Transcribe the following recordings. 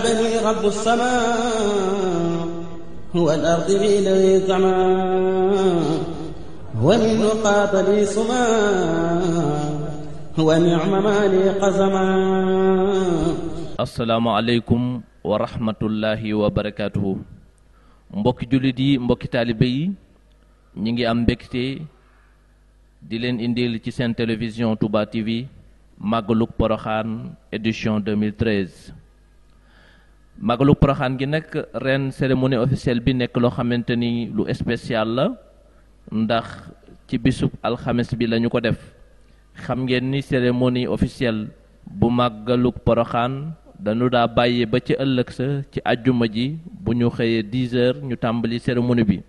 بني رب السماء هو الأرض بإليه زمان ومن نقاط لي سما هو نعم مالي قزما. asalaamaaleykum wa rahmatullahi wa barakaatuhu. mbokki jullit yi, mbokki taalibe yi, ñi ngi am mbégte di leen indil ci seen télévision Touba TV Magaluk Porokhane édition 2013. Magaluk Porokhane gi nag ren cérémonie officielle bi nekk loo xamante ni lu spécial la, ndax ci bisub alxames bi lañu ko def. xam ngeen ni cérémonie officielle bu Magaluk Porokhane dañu daa bàyyi ba ci ëllëg sa ci àjjuma ji bu ñu xëyee 10 heures ñu tàmbali cérémonie bi.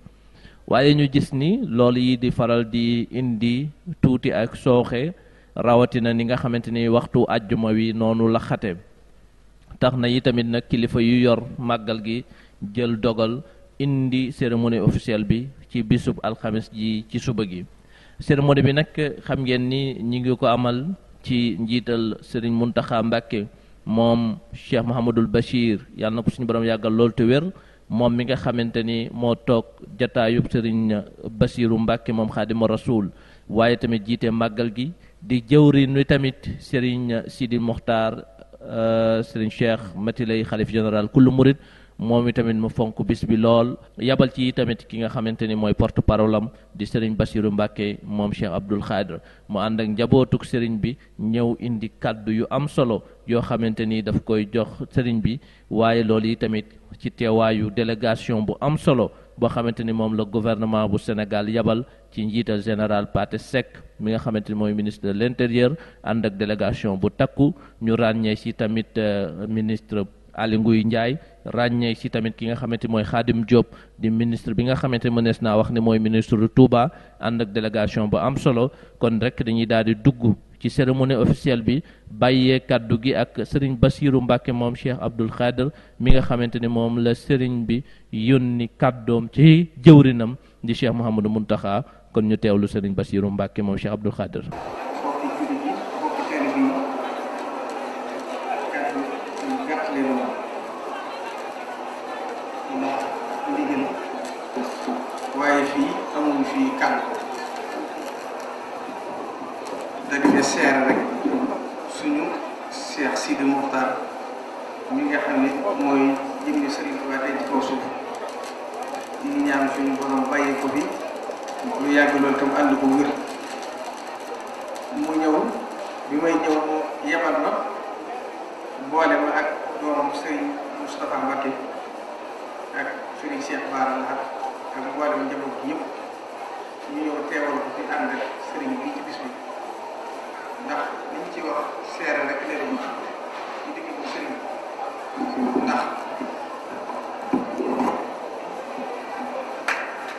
waaye ñu gis ni loolu yi di faral di indi tuuti ak sooxe, rawatina ni nga xamante ni waxtu àjjuma wi noonu la xate. tax na yi tamit nag kilifa yu yor màggal gi jël dogal indi cérémonie officielle bi ci bisub alxames ji ci suba gi. cérémonie bi nag xam ngeen ni ñi ngi ko amal ci njiital Serigne Mountakha Mbacké moom Cheikh Mouhamadoul Bachir, yàlla na ko suñu borom yàggal lool te wér, moom mi nga xamante ni moo toog jataayub Serigne Bachiru Mbacké moom Xaadimu Rasuul, waaye tamit jiite màggal gi di jëwri ni tamit Serigne Sidi Mokhtar Serigne Cheikh Mati Lay xalif général kullu murid, moom itamit mu fonk bis bi lool. yabal ci tamit ki nga xamante ni mooy porte parole am di Serigne Bachiru Mbacké moom Cheikh Abdoul Khadr, mu ànd ak njabootuk Serigne bi ñëw indi kaddu yu am solo yoo xamante ni daf koy jox Serigne bi. waaye loolu yi tamit ci teewaayu délégation bu am solo boo xamante ni moom la gouvernement bu Sénégal yabal ci njiital général Pathé Seck mi nga xamante ni mooy ministre de l'intérieur, ànd ak délégation bu takku. ñu ràññee ci tamit ministre Aly Ngouille Ndiaye, ràññee ci tamit ki nga xamante mooy Khadim Diop di ministre bi nga xamante mënees naa wax ni mooy ministre de Touba, ànd ak délégation bu am solo. kon rek dañuy daal di dugg ci cérémonie officielle bi, bàyyee kaddu gi ak Serigne Bachiru Mbacké moom Cheikh Abdoul Khadr mi nga xamante ni moom la Serigne bi yónni kaddoom ci jëwrinam di Cheikh Mouhamadou Mountakha. kon ñu teewlu Serigne Bachiru Mbacké moom Cheikh Abdoul Khadr. waaye fii amuñu fii kàddu dañu ne seere rek suñu Cheikh Sidi Mokhtar mi nga xam ne mooy jëmmi Serigne Touba tey ci kaw suuf. ñu ngi ñaan suñu borom bàyyi ko fi lu yàgg loolu tam ànd ko wér. mu ñëw bi may ñëw mu yebal ma boole ma ak doomam Serigne Moustapha Mbacké ak Serigne Cheikh Bara Lahad ak mboolem njaboot gi yëpp ñu ñëw teewal ko fi ànd ak Serigne bi ci bis bi. ndax li ñu ci wax seere rek léegi ñu digg bu Serigne ndax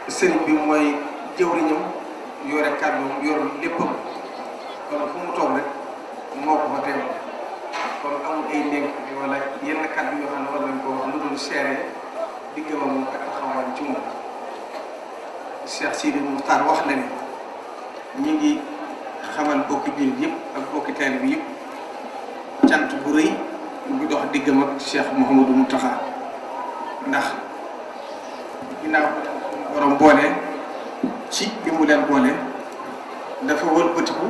Serigne bi mooy jëwriñam yore kàddu yor léppam, kon fu mu toog rek moo ko fa teewal. kon amul ay néeg wala yenn kàddu yoo xam ne war nañ ko wax lu dul seere diggam ak moom ak taxawaayam ci moom. Cheikh Sidi Mokhtar wax na ne ñi ngi xamal bokki jullit yëpp ak bokki taalibe bi yëpp cant bu rëy bu dox diggam ak Cheikh Mouhamadou Mountakha. ndax ginnaaw borom boole ci bi mu leen boole dafa wëlbatiku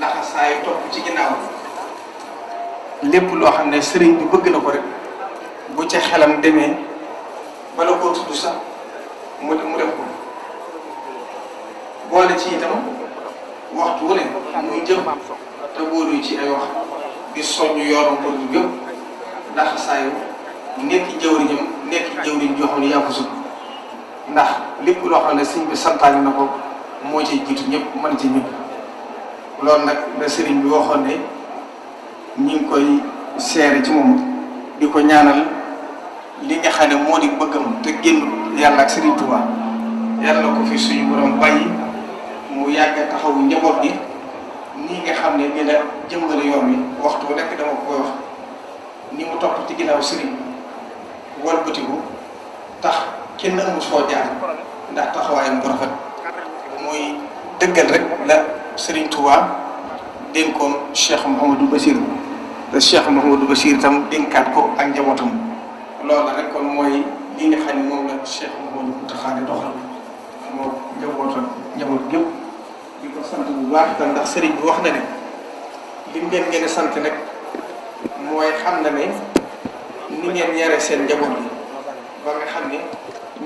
laxasaayu topp ci ginnaaw lépp loo xam ne sëriñ bi bëgg na ko rek bu ca xelam demee bala koo tudd sax mu def ko. boole ci itam waxtu wu ne muy jëm te boolu ci ay wax di soññ yoonu ko du yëpp ndax saayu nekk jëwriñam nekk jëwriñ joo xam ne yaa ko sut. ndax lépp loo xam ne sëñ bi santaane na ko moo ci jiitu ñëpp mën ci ñëpp. loolu nag la sëriñ bi waxoon ne ñi ngi koy seere ci moom di ko ñaanal li nga xam ne moo di bëggam te génn yàlla ak Sëriñ Tuubaa yàlla na ko fi suñu borom bàyyi mu yàgg taxawu njaboot gi nii nga xam ne ni la jëmbale yoon wi. waxtu bu nekk dama koy wax ni mu topp ci ginnaaw sëriñ walbatiku tax kenn amul foo jaar ndax taxawaayam bu rafet muy dëggal rek la Sëriñ Tuubaa dénkoon Cheikh Mouhamadou Bachir te Cheikh Mouhamadou Bachir itam dénkaat ko ak njabootam loolu rek kon mooy li nga xam ne moom la Cheikh Mouhamadou Mountakha di doxal moom njaboot gépp di ko sant bu baax itam ndax sëriñ bi wax na ne lim ngeen sant nag mooy xam na ne ni ngeen yare seen njaboot bi ba nga xam ne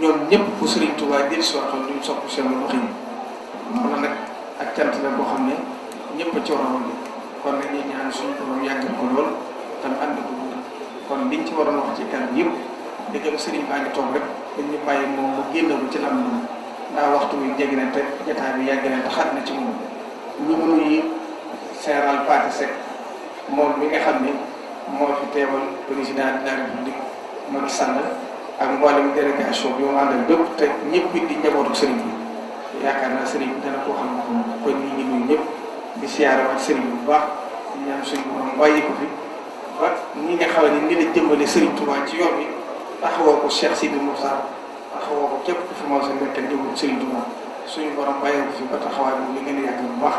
ñoom ñëpp bu sëriñ Touba jël si waxtoon duñ sopp seen doxin loolu nag ak cant la boo xam ne ñëpp a ci war a woon kon nag ñuy ñaan suñu borom yàggal ko lool tam ànd ko kon liñ ci waroon wax ci kàddu yëpp dëggam sëriñ baa ngi toog rek dañu bàyyi moom mu génn ko ci lam moom ndax waxtu bi jege na te jotaay bi yàgg na te xat na ci moom ñu ngi nuyu général Pathé Seck moom mi nga xam ne moo fi teewal président de la république Macky Sall ak mboolem délégation bi mu àndal bépp te ñëpp di njabootu sëriñ bi yaakaar naa sëriñ bi dana koo xam ne kon ñu ngi nuyu ñëpp di siyaare ak sëriñ bi bu baax di ñaan suñu borom bàyyi ko fi ba ñi nga xam ne ni la jëmbale sëriñ Touba ci yoon bi taxawoo ko Cheikh Sidi Moussa taxawoo ko képp ku fi moo sa nekk jëmbale sëriñ Touba suñu borom bàyyi ko fi ba taxawaay boobu li ngeen di yàgg bu baax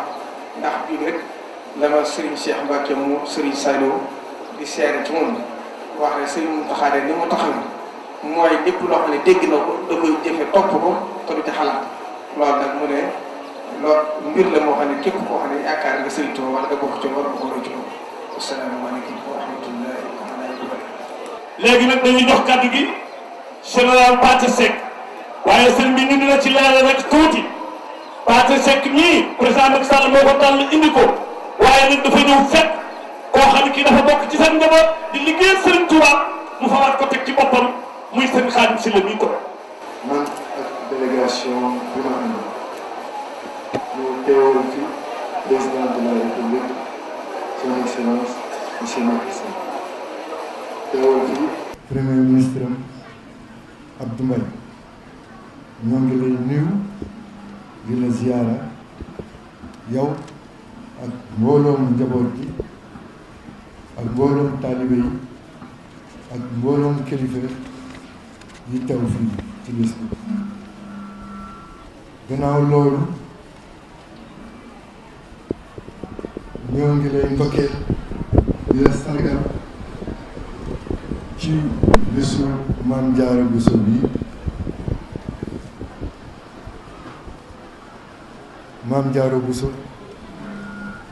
ndax bii rek la ma sëriñ Cheikh Mbacke mu sëriñ Saliou di siyaare ci moom wax ne sëriñ Mountakha ni mu taxaw mooy lépp loo xam ne dégg na ko da koy jëfe topp ko te du ci xalaat loolu nag mu ne loolu mbir la moo xam ne képp koo xam ne yaakaar nga sëriñ Touba wala nga bokk ci war nga ko roy ci moom asalaamaaleykum wa rahmatullahi wa barakatuh. léegi nag dañuy jox kàddu gi général Pathé Seck waaye sëriñ bi ñu dina ci leeral rek tuuti Pathé Seck ñii président Macky Sall moo ko tànn indi ko waaye nag dafa ñëw fekk koo xam ne kii dafa bokk ci seen njaboot di liggéeyal sëriñ Touba mu fawaat ko teg ci boppam muy sëriñ Khadim Sylla mi ko. man ak délégation bi ma ànd ñu teewal fi président de la république son excellence monsieur Macky Sall teewal fi premier ministre Abdou Mbaye ñoo ngi lay nuyu di la ziyaara yow ak mbooloom njaboot gi ak mbooloom taalibe yi ak mbooloom kilifa yi teew fii ci bis bi gannaaw loolu ñoo ngi lay ndokkeel di la sargal ci bésu Maam Jaara Buso bi Maam Jaara Buso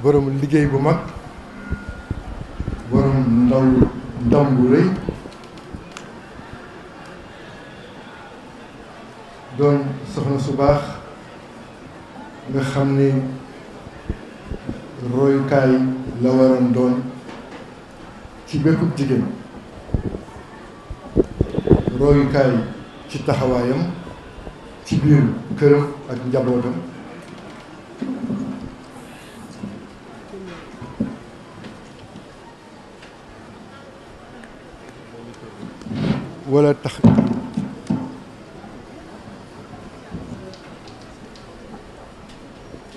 borom liggéey bu mag borom ndam bu rëy doon soxna su baax nga xam ni royukaay la waroon doon ci bépp jigéen royukaay ci taxawaayam ci biir këram ak njabootam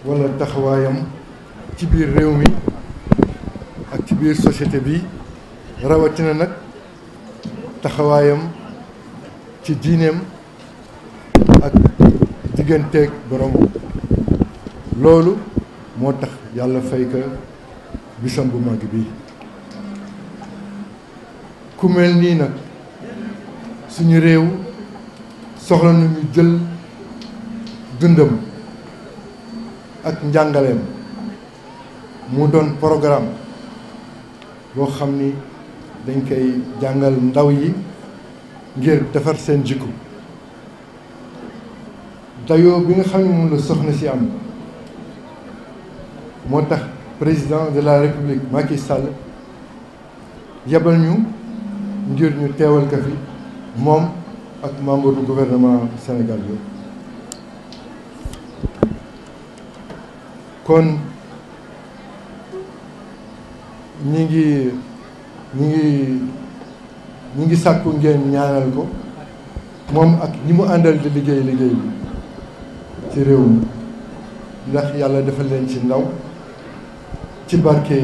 wala taxawaayam ci biir réew mi ak ci biir société bi rawatina nag taxawaayam ci diineem ak digganteeg borom loolu moo tax yàlla fay ka bisam bu mag bi ku mel nii nag suñu réew soxla nañu jël dundam ak njàngaleem mu doon programme boo xam ni dañ koy jàngal ndaw yi ngir defar seen jikko dayoo bi nga xam ne moom la soxna si am moo tax président de la république Macky Sall yebal ñu ngir ñu teewal ko fi moom ak membre du gouvernement Sénégal yooyu kon ñi ngi sàkku ngeen ñaanal ko moom ak ñi mu àndal di liggéey bi ci réew mi ndax yàlla defal leen ci ndaw ci barke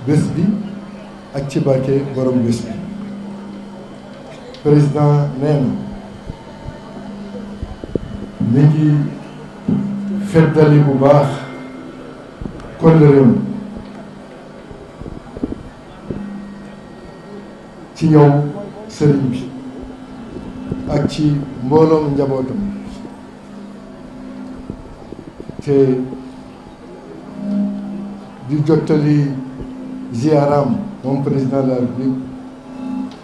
bés bi ak ci barke borom bés bi président nee na mi ngi feddali bu baax kóllëreem ci yow sëriñ bi ak ci mbooloom njabootam te di jottali ziaram moom président de la République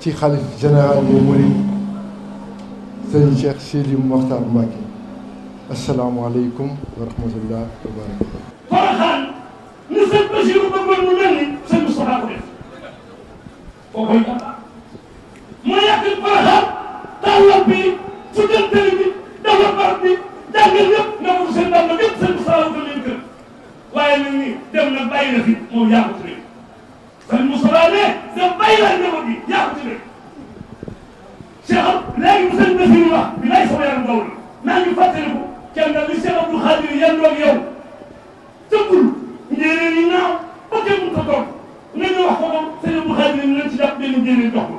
ci xalif général des mourides sëriñ Cheikh Sidi Mokhtar Mbacké. asalaamaaleykum wa rahmatullah wa barakatuh. Porokhane ni sëñ Bachirou bëggoon mu mel ni sëñ Moustapha ko def koo koy jàmbaar moo yàq Porokhane tàllal bi fuddal tëri bi defar barab bi jàngal yëpp nga ko seen dàll yëpp sëñ Moustapha ko leen kër waaye nag ni dem na bàyyi na fi moom yaa ko tuddee sëñ Moustapha ne dem bàyyi la njaboot bi yaa ko tuddee Cheikh léegi bu sëñ Bachirou wax bi lay sama yaram daw la naa ngi fàttaliku kenn li Cheikh Abdou Khadir yan doog yow tëggul njéeréer yi naaw ba kenn mu ko toog nga ñu wax ko ko Cheikh Abdou Khadir nañ ci jàpp benn njéeréer jox ko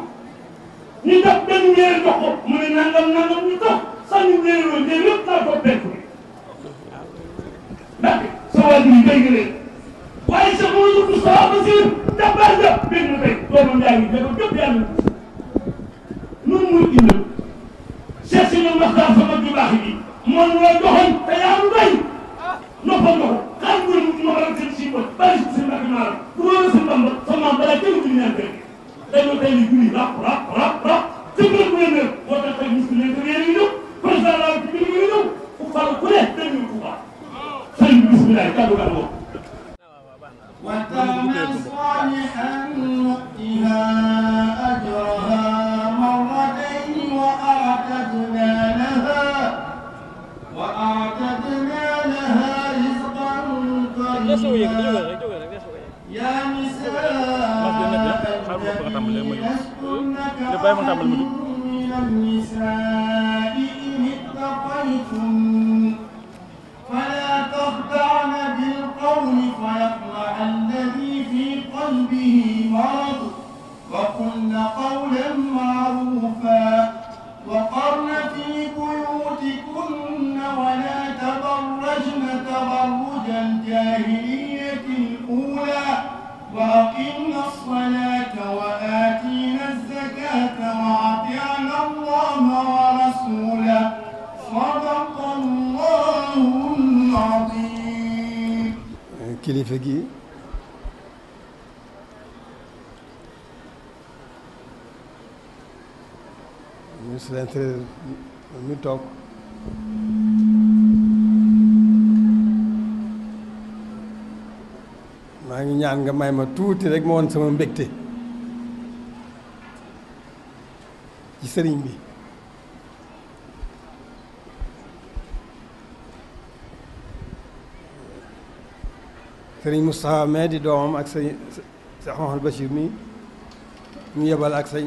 ñu jàpp benn njéeréer jox ko mu ne nangam ñu toog sànni njéeréer loolu njéeréer yëpp naa toog penk bi ndax sa waajur yi béy nga leen waaye Cheikh Mamadou Moustapha Bassir jàppaar jàpp benn na tey doomam yaa ngi dafa jëpp yàlla nun muy indal Cheikh si ñoom waxtaan sama ju baax yi moom la joxoon te yaa ngi doy noppal nga ko xaar nga ñu ma waral seen si bët bàyyi si seen mbàkk maaram du wóor seen bamba sa maam balaa kenn du ñaan kër dañoo tey ni julli rap sëñ bi bu yëngal moo tax tey ministre de l'intérieur yi ñëw président de la République yi ñëw fu falu ku ne dem ñu Touba sëñ bi bisimilah kàddu gaa moom وتعمل صالحا نؤتها أجرها مرتين وأعتدنا لها رزقا كريما يا نساء النبي لستن من النساء إن اتقيتم فلا تخدعن بالقول فيطمع الذي في قلبه مرض وقلن قولا معروفا وقرن في بيوتكن ولا تبرجن تبرج الجاهلية الأولى وأقمنا الصلاة وآتينا الزكاة وأطعنا الله ورسوله صدق الله العظيم. kilifa gi ministre de l'Intérieur mi toog maa ngi ñaan nga may ma tuuti rek ma woon sama mbégte ci sëriñ bi sëriñ Moustapha mais di doomam ak sëñ Cheikh Mouhamadou Bachir mi ñu yebal ak sëñ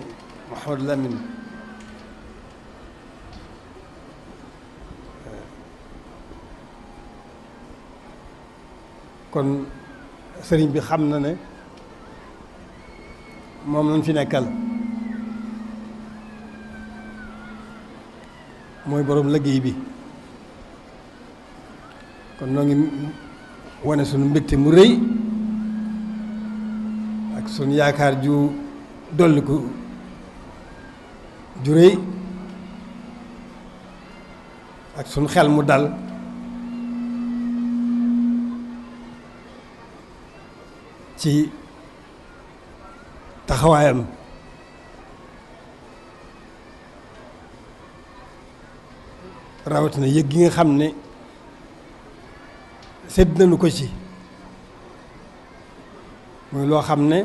Mouhamadou Lamine kon sëriñ bi xam na ne moom lañ fi nekkal mooy boroom liggéey bi kon noo ngi wane sunu mbégte mu rëy ak sunu yaakaar ju dolli ko ju rëy ak sunu xel mu dal ci taxawaayam rawatina yëg gi nga xam ne sedd nañu ko ci muy loo xam ne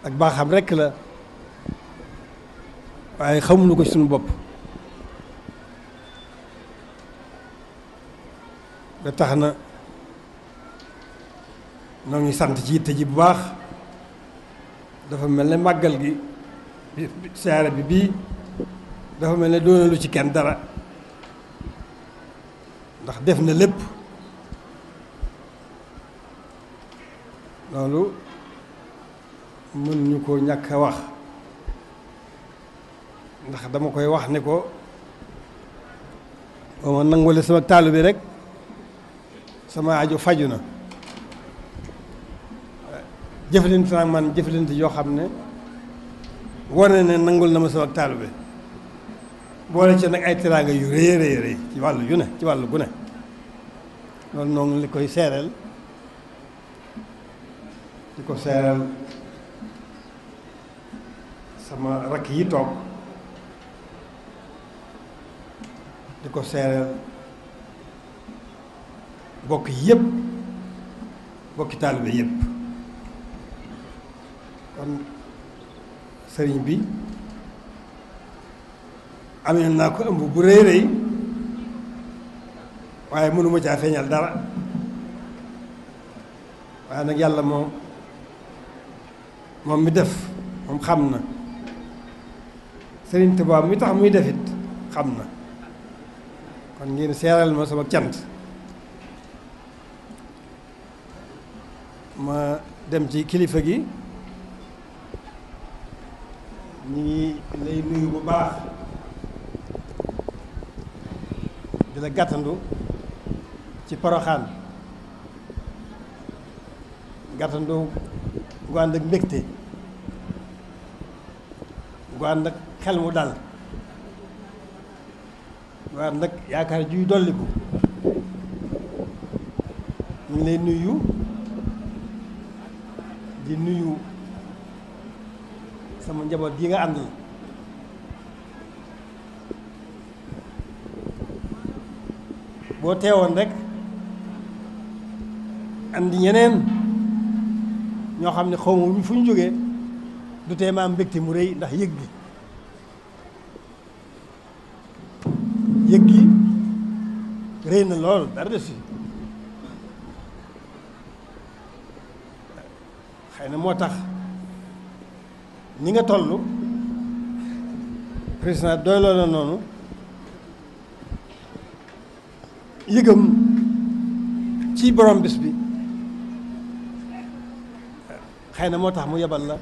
ak baaxam rekk la waaye xamuñu ko ci suñu bopp ba tax na noo ngi sant ci yitte ji bu baax dafa mel ne màggal gi siyaare bi bii dafa mel ne doonalu ci kenn dara ndax def na lépp loolu mën ñu ko ñàkk a wax ndax dama koy wax ne ko ba ma nangule sama taalu bi rek sama aajo faju na jëflante nag man jëflante yoo xam ne wane ne nangul na ma sama taalibe boole ci nag ay teraanga yu rëy rëy rëy ci wàllu yu ne ci wàllu gu ne loolu noonu li koy seereel di ko seereel sama rakk yi toog di ko seereel bokk yëpp bokki taalibe yëpp kon sëriñ bi amee naa ko ëmb bu rëy rëy waaye mënuma caa feeñal dara waaye nag yàlla moom mi def moom xam na sëriñ Tuubaa mi tax muy defit xam na kon ngeen seeral ma sama cant ma dem ci kilifa gi ñu ngi lay nuyu bu baax di la gàttandu ci Poroxaan gàttandu gu ànd ak mbégte gu ànd ak xel mu dal gu ànd ak yaakaar juy dolliku ñu ngi lay nuyu di nuyu sama njaboot gi nga àndal boo teewoon rek andi ñeneen ñoo xam ne xaw ma fu ñu jógee du tee ma am mbégte mu rëy ndax yëg gi rëy na lool dara desu xëy na moo tax ni nga toll président doyloo na noonu yëgam ci borom bis bi xëy na moo tax mu yebal la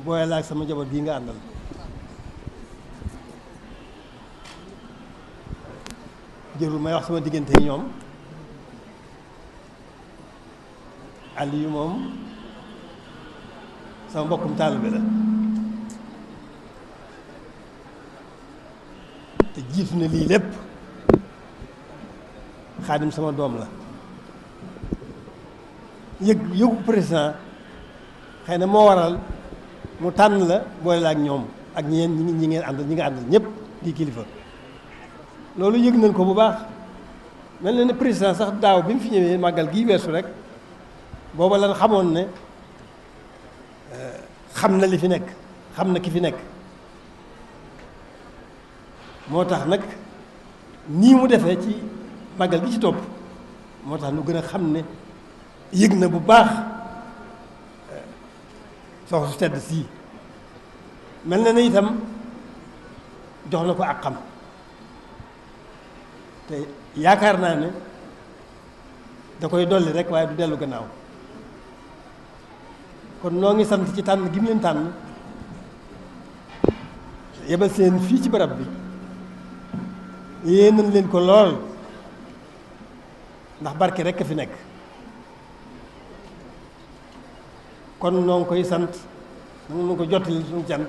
booye la ak sama njaboot bii nga àndal jërul may wax sama diggante yi ñoom Aliou moom sama mbokkum taalibe la te jiitu na lii lépp Xaadim sama doom la yëgu président xëy na moo waral mu tànn la boole la ak ñoom ak ñi ngeen àndal ñi nga àndal ñëpp di kilifa loolu yëg nañ ko bu baax mel na ne président sax daaw bi mu fi ñëwee màggal gii weesu rek booba lan xamoon ne xam na li fi nekk xam na ki fi nekk moo tax nag nii mu defee ci màggal gi ci topp moo tax nu gën a xam ne yëg na bu baax soxna su tedd sii mel na ne itam jox na ko ak xam te yaakaar naa ne da koy dolli rek waaye du dellu gannaaw kon noo ngi sant ci tànn gi mu leen tànn yebal seen fii ci barab bi yéen nañ leen ko lool ndax barke rek a fi nekk kon noo ngi koy sant nanga nu ko jottali suñu cant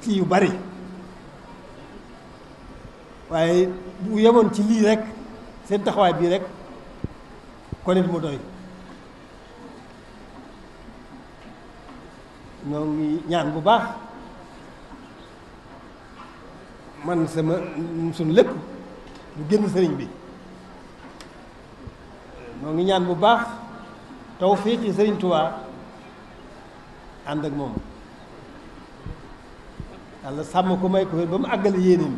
ci yu bari waaye bu yemoon ci lii rek seen taxawaay bii rek kon it mu doy noo ngi ñaan bu baax man sama suñu lépp du génn sëriñ bi noo ngi ñaan bu baax tawfiq ci sëriñ Tuubaa ànd ak moom yàlla sàmm ko may ko ba mu àggale yéenéem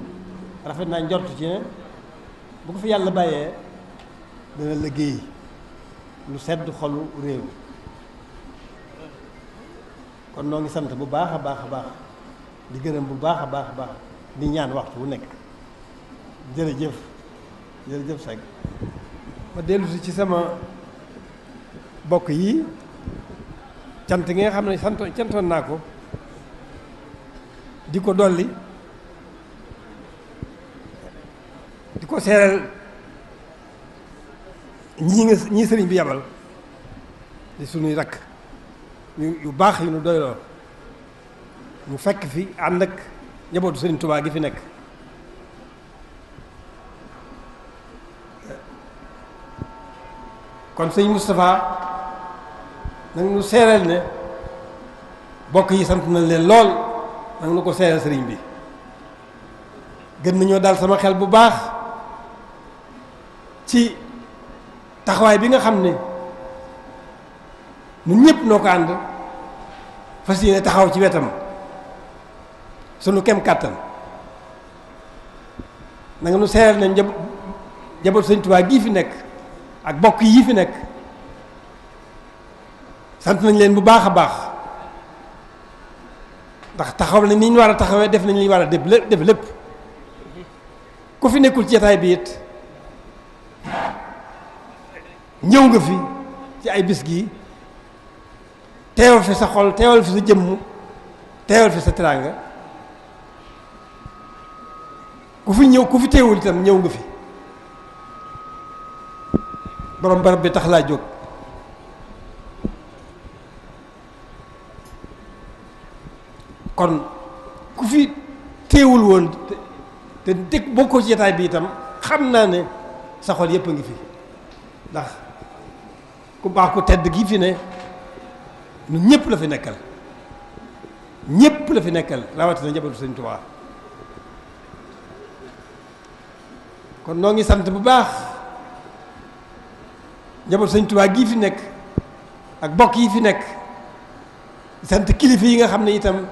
rafet naa njort ci ne bu ko fi yàlla bàyyee dana liggéey lu sedd xolu réew kon noo ngi sant bu baax a baax a baax di gërëm bu baax a baax a baax di ñaan waxtu wu nekk jërëjëf jërëjëf Seck ma dellu si ci sama bokk yi cant gi nga xam ne cantoon naa ko di ko dolli di ko seeral ñii sëriñ bi yabal di sunuy rakk yu baax yu nu doyloo ñu fekk fi ànd ak njabootu Sëriñ Tuubaa gi fi nekk kon sëñ Moustapha nag nu seereel ne bokk yi sant nañ leen lool nag nu ko seereel sëriñ bi gën nañoo daal sama xel bu baax ci taxawaay bi nga xam ne ñun ñëpp noo ko ànd fas yéene taxaw ci wetam sunu kem kàttan nanga nu seeral ne njaboot Sëñ Tuubaa gii fi nekk ak bokk yi fi nekk sant nañ leen bu baax a baax ndax taxaw nañ ni ñu war a taxawee def nañ li ñu war a def lépp ku fi nekkul ci jataay bi it ñëw nga fi ci ay bis gii teewal fi sa xol teewal fi sa jëmm teewal fi sa teraanga ku fi ñëw ku fi teewul itam ñëw nga fi borom barab bi tax laa jóg kon ku fi teewul woon te dëkk bokkoo ci jataay bi itam xam naa ne sa xol yépp a ngi fi ndax ku baax ku tedd gi fi ne ñun ñëpp la fi nekkal ñëpp la fi nekkal rawatina njabootu Sëñ Tuubaa kon noo ngi sant bu baax njabootu Sëñ Tuubaa gii fi nekk ak bokk yi fi nekk sant kilifa yi nga xam ne itam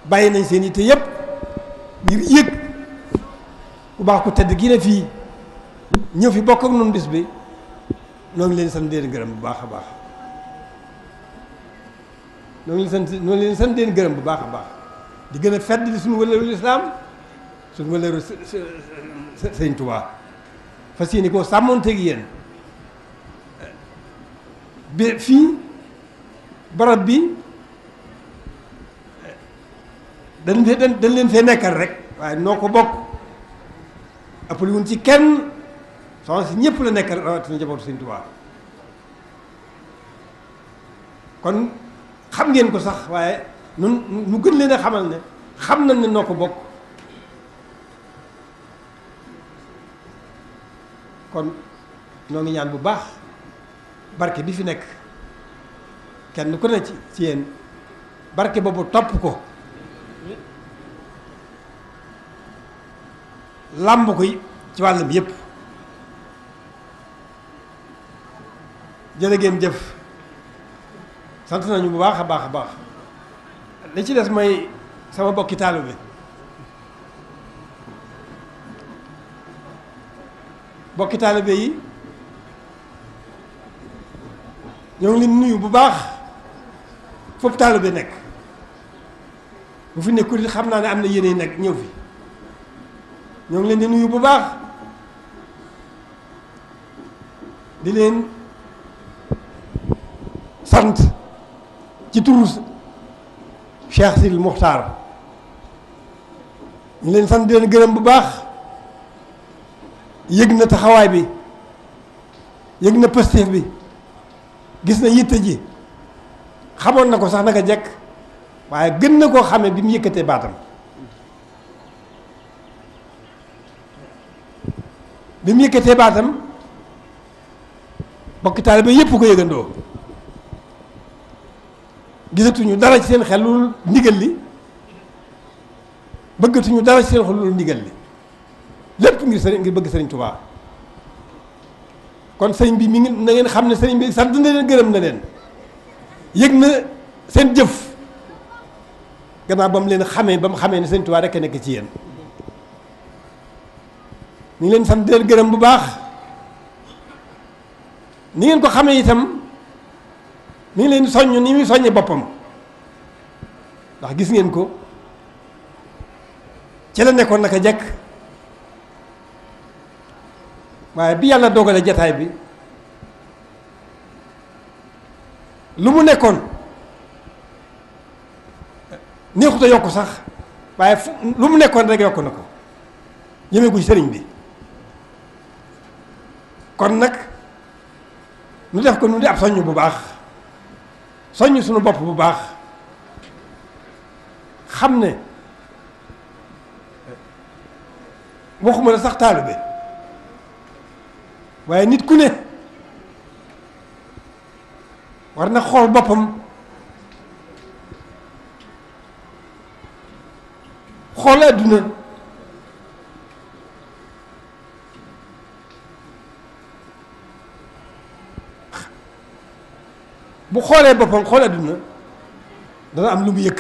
bàyyi nañ seen yitte yëpp ngir yëg ku baax ku tedd gi ne fii ñëw fi bokk ak noonu bis bi noo ngi leen sant leen gërëm bu baax a baax noo ngi leen sant leen gërëm bu baax a baax di gën a fedd li suñu wëlëru lislaam suñu wëlëru Sëñ Tuubaa fas yéene koo sàmmoonteeg yéen bi fii barab bi dañ leen fee nekkal rek waaye noo ko bokk ëppali wuñ ci kenn soxna si ñëpp la nekkal rawatina njabootu Sëñ Tuubaa kon xam ngeen ko sax waaye nun nu gën leen a xamal ne xam nañ ne noo ko bokk kon noo ngi ñaan bu baax barke bi fi nekk kenn ku ne ci yéen barke boobu topp ko làmb ko ci wàllam yépp jërë ngeen jëf sant nañu bu baax a baax a baax li ci des mooy sama bokki taalibe bi bokki taalibe yi ñoo ngi leen nuyu bu baax foofu taalibe nekk bu fi nekkul xam naa ne am na yéene nekk ñëw fi ñoo ngi leen di nuyu bu baax di leen sant ci turu Cheikh Sidil Muxtaar ñu leen sant di leen gërëm bu baax yëg na taxawaay bi yëg na pëstéef bi gis na yitte ji xamoon na ko sax naka jekk waaye gën na koo xamee bi mu yëkkatee baatam bi mu yëkkatee baatam bokki taalibe yépp ko yëgandoo gisatuñu dara ci seen xel lu ndigal li bëggatuñu dara ci seen xel lu ndigal li lépp ngir bëgg sëriñ Tuubaa kon sëriñ bi mi ngi na ngeen xam ne sëriñ bi sant na leen gërëm na leen yëg na seen jëf gannaaw ba mu xamee ne sëriñ Tuubaa rekk a nekk ci yéen ñu ngi leen sant di leen gërëm bu baax ni ngeen ko xamee itam mi ngi leen soññ ni muy soññee boppam ndax gis ngeen ko ci la nekkoon naka jekk waaye bi yàlla dogale jataay bi lu mu nekkoon neexut a yokk sax waaye lu mu nekkoon rek yokk na ko yëmee ko ci sëriñ bi kon nag nu def ko nu di ab soññ bu baax soññ suñu bopp bu baax xam ne waxuma la sax taalibe waaye nit ku ne war na xool boppam xool adduna bu xoolee boppam xool adduna dana am lu mu yëkk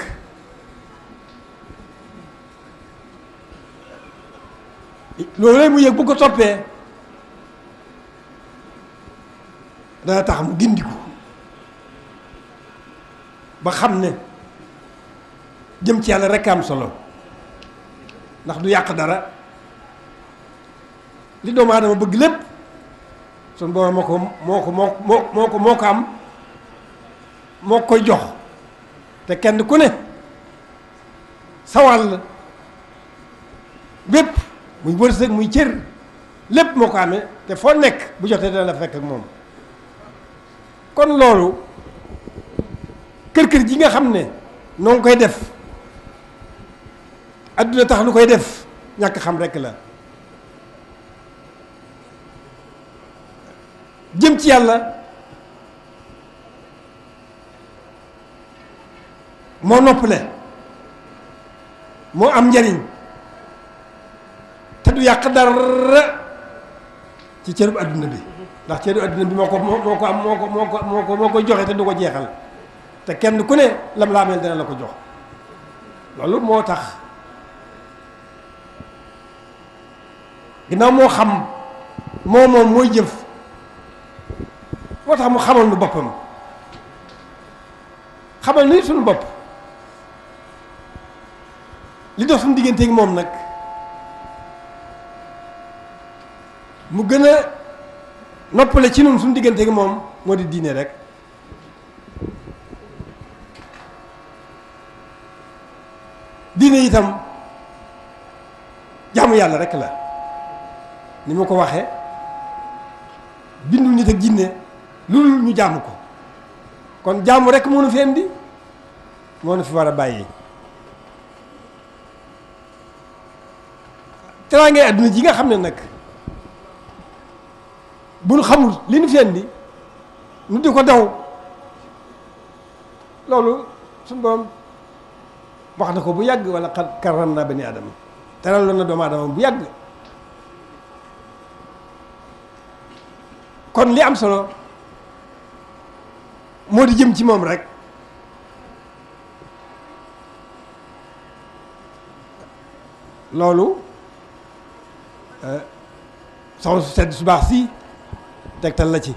loolu mu yëg bu ko toppee dana tax mu gindiku ba xam ne jëm ci yàlla rekk am solo ndax du yàq dara li doomu aadama bëgg lépp sun borom moo ko am moo koy jox te kenn ku ne sa wàll bépp muy wërsëg muy cër lépp moo ko amee te foo nekk bu jotee dana la fekk ak moom kon loolu kër ji nga xam ne noo ngi koy def adduna tax lu koy def ñàkk xam rekk la jëm ci yàlla moo noppale moo am njariñ te du yàq dara ci cërub adduna bi ndax cërub adduna bi moo ko joxe te du ko jeexal te kenn ku ne lam la amee dana la ko jox loolu moo tax ginnaaw moo xam moom mooy jëf moo tax mu xamal nu boppam xamal ni suñu bopp li dox suñu digganteeg moom nag mu gën a noppale ci noonu suñu digganteeg moom moo di diine rek diine itam jaamu yàlla rek la ni ma ko waxee bindu nit ak jinne loolu ñu jaamu ko kon jaamu rek moo nu fi indi moo nu fi war a bàyyi teraangay adduna ji nga xam ne nag bu nu xamul li nu fi indi nu di ko daw loolu suñu borom wax na ko bu yàgg wala karram naa bani aadama teral loon na doomu aadama bu yàgg kon li am solo moo di jëm ci moom rek loolu soxna su sedd su baax si tegtal la ci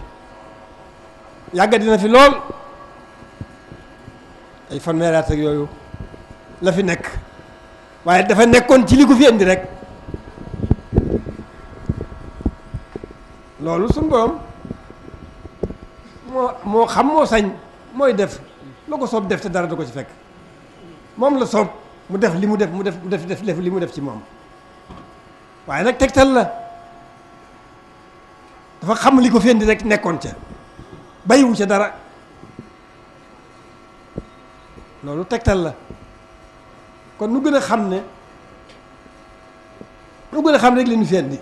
yàgga dina fi lool ay fanweeri at ak yooyu la fi nekk waaye dafa nekkoon ci li ko fi indi rek loolu suñu borom moo xam moo sañ mooy def lu ko soob def te dara du ko ci fekk moom la soob mu def li mu def mu def li mu def ci moom waaye nag tegtal la dafa xam li ko fi indi rek nekkoon ca bàyyiwu ca dara loolu tegtal la kon nu gën a xam ne nu gën a xam rek li ñu fi indi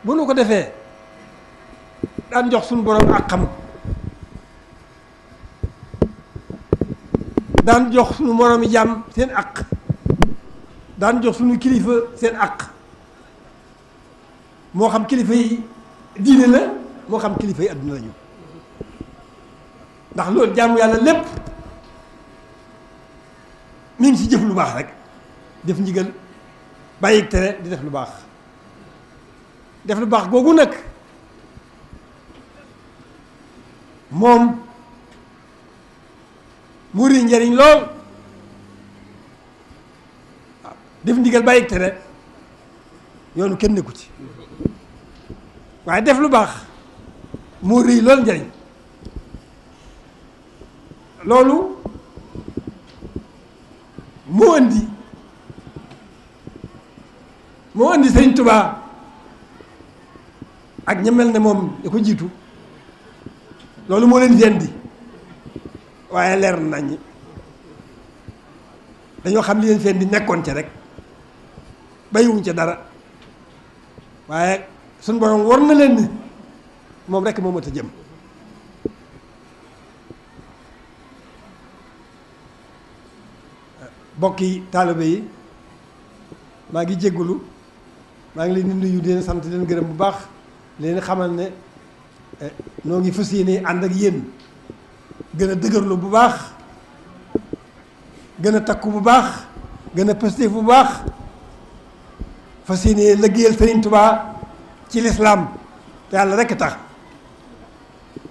bu nu ko defee daan jox suñu borom ak xam daan jox suñu moroomi jàmm seen ak daan jox suñu kilifa seen ak moo xam kilifa yi diine la moo xam kilifa yi adduna lañu ndax loolu jaamu yàlla lépp mi ngi ci jëf lu baax rek def ndigal bàyyi tere di def lu baax googu nag moom mu ri njariñ lool waaw def ndigal bàyyi tere yoonu kenn nekku ci waaye def lu baax moo rëy lool njariñ loolu moo indi Sëriñ Tuubaa ak ña mel ne moom da ko jiitu loolu moo leen di indi waaye leer nañ dañoo xam li leen feen di nekkoon ca rek bàyyiwuñ ca dara waaye suñ borom war na leen ni moom rek moo mat a jëm bokki taalibe yi maa ngi jéggulu maa ngi leen di nuyu di leen sant leen gërëm bu baax leen xamal ne noo ngi fas yéene ànd ak yéen gën a dëgërlu bu baax gën a takku bu baax gën a pëstéef bu baax fas yéene liggéeyal Sëriñ Tuubaa ci lislaam te yàlla rekk tax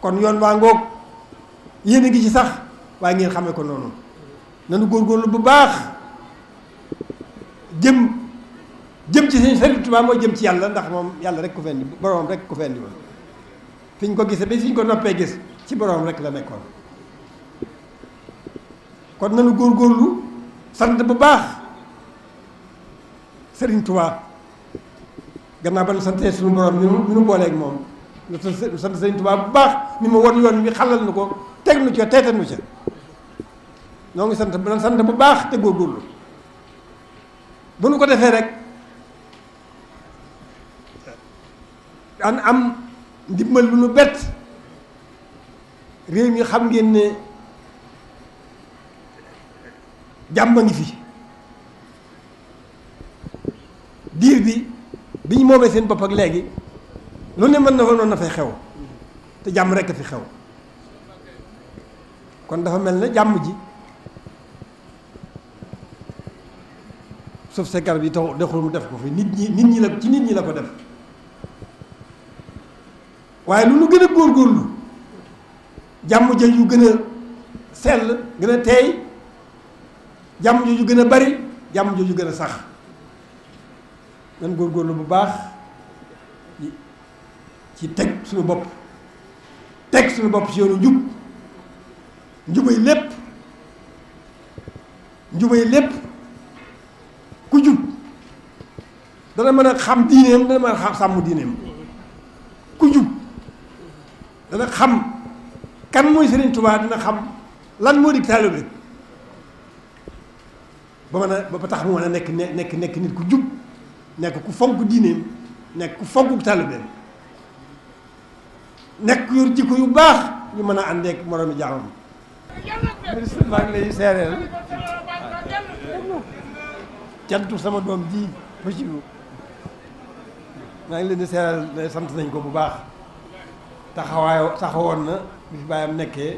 kon yoon waa ngoog yéen a ngi ci sax waaye ngeen xamee ko noonu nanu góorgóorlu bu baax jëm ci Sëriñ Tuubaa mooy jëm ci yàlla ndax moom yàlla rek ku fendi boroom rek ku fendi woon fi ñu ko gisee ba fi ñu ko noppee gis ci boroom rek la nekkoon kon nanu góorgóorlu sant bu baax Sëriñ Tuubaa gannaaw ba nu santee suñu boroom mi nu booleeg moom nu sant Sëriñ Tuubaa bu baax mi ma won yoon mi xalal nu ko teg nu ca teetal nu ca ñoo ngi sant bu baax te góorgóorlu bu nu ko defee rek daan am ndimbal lu nu bett réew mi xam ngeen ne jàmm a ngi fi diir bi ñu moomee seen bopp ak léegi lu ne mën na fa noonu na fay xew te jàmm rekk fi xew kon dafa mel ne jàmm ji suuf se garab yi tax dexul mu def ko fi nit ñi la ko def waaye lu nu gën a góorgóorlu jàmm jooju gën a sell gën a teey jàmm jooju gën a bari jàmm jooju gën a sax nan góorgóorlu bu baax ci teg suñu bopp ci yoonu njubay lépp ku jub dana mën a xam diineem dana mën a sàmm diineem ku jub dana xam kan mooy Sëriñ Tuubaa dina xam lan moo di taalibe ba tax mu mën a nekk nit ku jub nekk ku fonk diineem nekk ku fonk taalibeem nekk yor jikko yu baax ñu mën a àndeek moroomi jaamam ministre maa ngi lay seereel cantu sama doom ji Bachirou maa ngi leen di seeral sant nañ ko bu baax taxawoon na bi fi baayam nekkee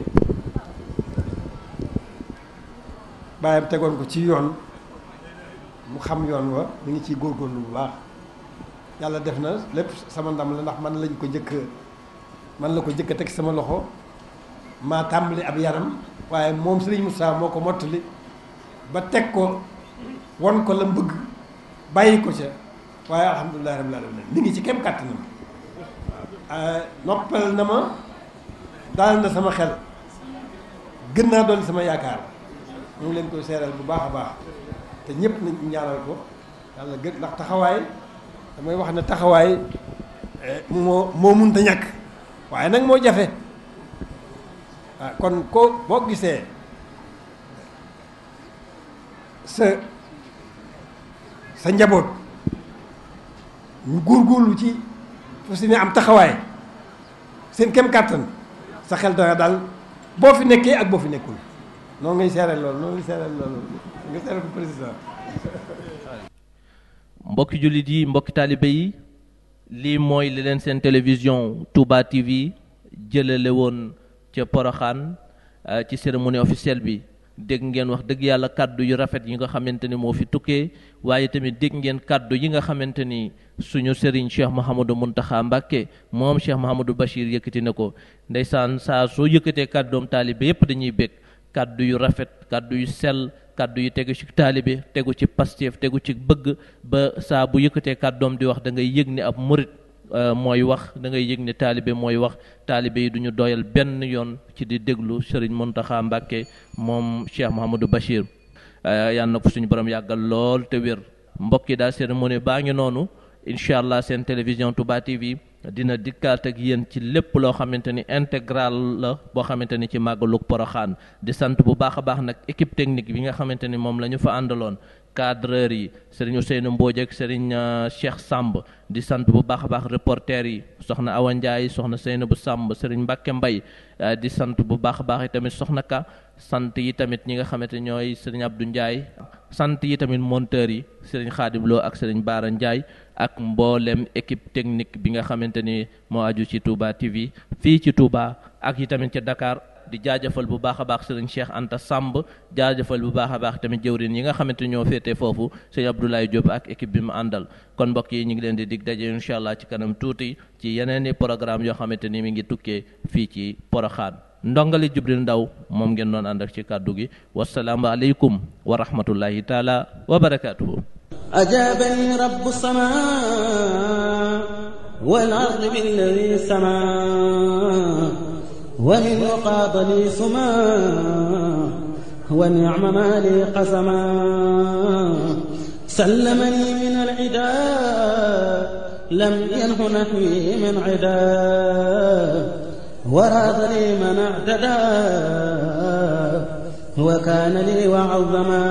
baayam tegoon ko ci yoon mu xam yoon wa mi ngi ciy góorgóorlu bu baax yàlla def na lépp sama ndam la ndax man la ko jëkk a teg sama loxo maa tàmbali ab yaram waaye moom Serigne Moussa moo ko mottali ba teg ko won ko la bëgg bàyyi ko ca waaye alhamdulilah rabbil alamin mi ngi ci kem kàttanam noppal na ma daal na sama xel gën naa dolli sama yaakaar mu ngi leen koy seeral bu baax a baax te ñëpp nañ ñaanal ko yàlla gën ndax taxawaay damay wax ne taxawaay moo mënta ñàkk waaye nag moo jafe kon boo gisee sa njaboot ñu góorgóorlu ci fu si ne am taxawaay seen kem kàttan sa xel dana daal boo fi nekkee ak boo fi nekkul noonu ngay seeral loolu nga seeral ko président. mbokki jullit yi mbokki taalibe yi lii mooy li leen seen télévision Touba TV jëlale woon ca Porokhane ci cérémonie officielle bi. dégg ngeen wax dëgg yàlla kàddu yu rafet yi nga xamante ni moo fi tukkee waaye tamit dégg ngeen kàddu yi nga xamante ni suñu sëriñ Cheikh Mouhamadou Mountakha Mbacké moom Cheikh Mouhamadou Bachir yëkkati na ko ndeysaan saa soo yëkkatee kàddoom taalibe yépp dañuy bég kàddu yu rafet kàddu yu sell kàddu yu tegu ci taalibe tegu ci Pastef tegu ci bëgg ba saa bu yëkkatee kàddoom di wax da ngay yëg ni ab murit mooy wax da ngay yëg ne taalibe mooy wax taalibe yi duñu doyal benn yoon ci di déglu Serigne Mountakha Mbacké moom Cheikh Mouhamadou Bachir yal na ko suñu borom yàggal lool te wér mbokk yi daal cérémonie baa ngi noonu incha allah seen télévision Touba TV dina dikkaat ak yéen ci lépp loo xamante ni intégral la boo xamante ni ci màggalug Poroxaan di sant bu baax a baax nag équipe technique bi nga xamante ni moom la ñu fa àndaloon cadreur yi Serigne Ousseynou Mbodj ak Serigne Cheikh Samb di sant bu baax a baax reporter yi soxna Awa Ndiaye soxna Seynabou Samb Serigne Mbacke Mbaye di sant bu baax a baax yi tamit soxna Ka sant yi tamit ñi nga xamante ñooy Serigne Abdou Ndiaye sant yi tamit monteur yi Serigne Khadim Lo ak Serigne Bara Ndiaye ak mboolem équipe technique bi nga xamante ni moo aju ci Touba TV fii ci Touba ak yi tamit ca Dakar di jaajëfal bu baax a baax Serigne Cheikh Anta Samb jaajëfal bu baax a baax tamit jëwrin yi nga xamante ñoo féetee foofu Serigne Abdoulaye Diop ak équipe bi mu àndal kon mbokk yi ñu ngi leen di dig daje incha allah ci kanam tuuti ci yeneen i programme yoo xamante ni mi ngi tukkee fii ci Poroxaan ndongali Jibril Ndaw moom ngeen doon ànd ak ci kàddu gi wasalaamu aleykum wa rahmatullahi taala wa barakatuhu أجابني رب السماء والأرض بالذي سما ومن قاض لي سما ونعم ما لي قسما سلمني من العداء لم ينه نحوي من عداء وراض لي من اعتدى وكان لي وعظما